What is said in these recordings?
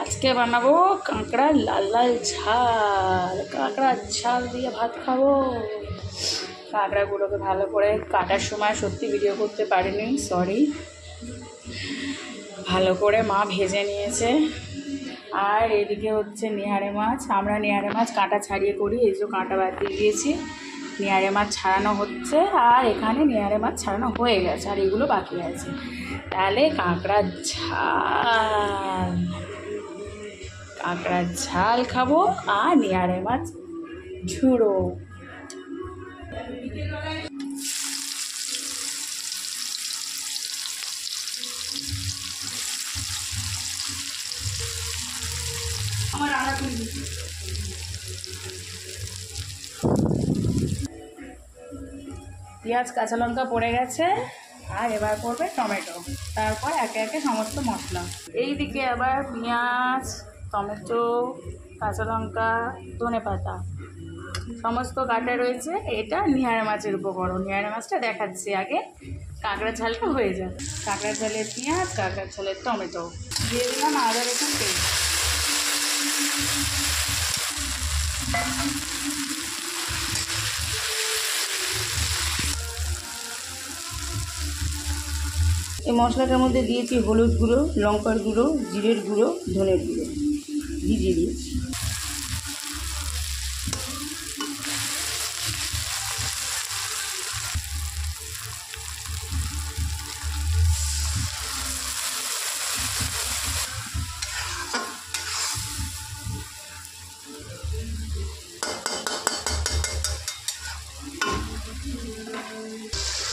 আজকে বানাবো কাঁকড়া লাল লাল ঝাল, কাঁকড়ার ঝাল দিয়ে ভাত খাবো। কাঁকড়াগুলোকে ভালো করে কাটার সময় সত্যি ভিডিও করতে পারিনি, সরি। ভালো করে মা ভেজে নিয়েছে। আর এদিকে হচ্ছে নিহারে মাছ। আমরা নিহারে মাছ কাঁটা ছাড়িয়ে করি, এই যে কাঁটা বাদ দিয়ে দিয়েছি। নিহারে মাছ ছাড়ানো হচ্ছে, আর এখানে নিহারে মাছ ছাড়ানো হয়ে গেছে, আর এগুলো বাকি আছে। তাহলে কাঁকড়ার ঝাল, কাঁকড়ার ঝাল খাবো আর নিহারে মাছ ঝুড়ো। পেঁয়াজ কাঁচা লঙ্কা পড়ে গেছে, আর এবার পড়বে টমেটো, তারপর একে একে সমস্ত মশলা। এইদিকে আবার পেঁয়াজ, টমেটো, কাঁচা লঙ্কা, ধনেপাতা সমস্ত কাটা রয়েছে। এটা নিহারে মাছের উপকরণ। নিহারে মাছটা দেখাচ্ছি আগে, কাঁকড়া ঝালটা হয়ে যায়। কাঁকড়া ঝালের পেঁয়াজ, কাঁকড়া ঝালের টমেটো দিয়ে দিলাম, আদা রসুন পেস্ট। এই মশলাটার মধ্যে দিয়েছি হলুদ গুঁড়ো, লঙ্কার গুঁড়ো, জিরের গুঁড়ো, ধনের গুঁড়ো ভিজিয়ে দিয়েছি।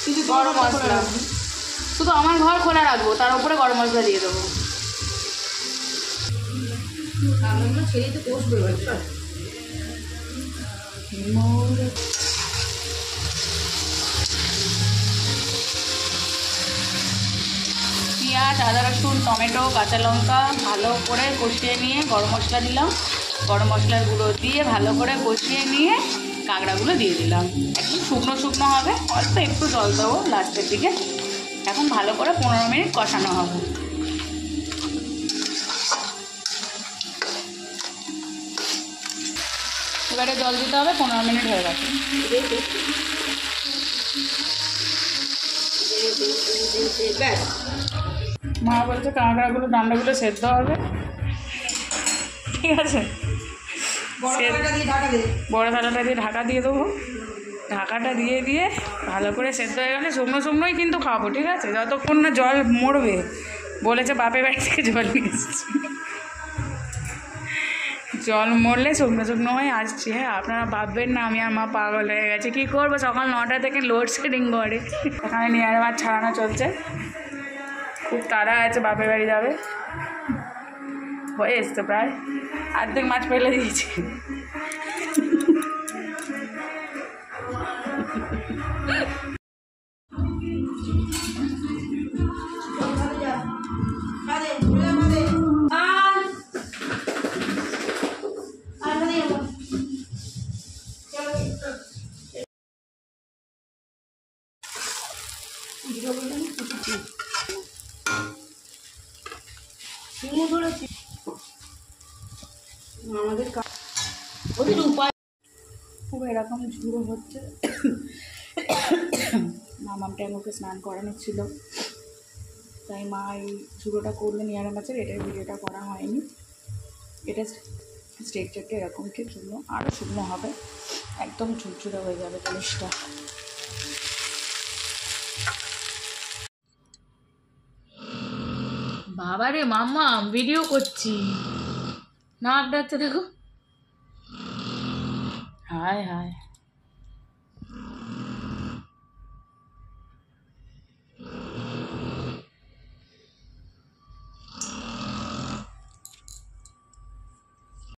কিছু গরম মশলা, শুধু আমার ঘর খোলা রাখবো, তার উপরে গরম মশলা দিয়ে দেবো। পেঁয়াজ, আদা রসুন, টমেটো, কাঁচা লঙ্কা ভালো করে কষিয়ে নিয়ে গরম মশলা দিলাম। গরম মশলার গুঁড়ো দিয়ে ভালো করে কষিয়ে নিয়ে কাঁকড়াগুলো দিয়ে দিলাম। একটু শুকনো শুকনো হবে, অল্প একটু জল দেবো লাস্টের দিকে। এখন ভালো করে 15 মিনিট কষানো হবে। এবারে জল দিতে হবে, 15 মিনিট হয়ে গেছে। মা বলছে কাঁকড়াগুলো ডান্ডাগুলো সেদ্ধ হবে, ঠিক আছে। বড় থালাটা দিয়ে ঢাকা দিয়ে দেবো। ঢাকাটা দিয়ে দিয়ে ভালো করে সেদ্ধ হয়ে গেলে শুকনো শুকনোই কিন্তু খাবো, ঠিক আছে। যতক্ষণ না জল মরবে, বলেছে বাপের বাড়ি থেকে জল নিয়ে এসেছি, জল মরলে শুকনো শুকনো হয়ে আসছি। হ্যাঁ, আপনারা ভাববেন না আমি আর মা পাগল হয়ে গেছে। কী করবো, সকাল 9টা থেকে লোডশেডিং করে। এখানে নিহারে মাছ ছাড়ানো চলছে, খুব তাড়া আছে, বাপের বাড়ি যাবে। হয়ে এসছে প্রায়, অর্ধেক মাছ ফেলে দিয়েছি। আমাদের উপায় খুব এরকম ঝুড়ো হচ্ছে। মামাম ট্যাঙ্গুকে স্নান করানো ছিল, তাই মা এই ঝুড়োটা করলো নিহারে মাছের। এটার ভিডিওটা করা হয়নি। এটা স্ট্রেকচারটা এরকম ঠিক শুকনো, আরও শুকনো হবে, একদম ঝুরঝুরে হয়ে যাবে জিনিসটা। বাবা রে মাম্মা, ভিডিও করছি, নাক ডাকছে দেখো। হায় হায়।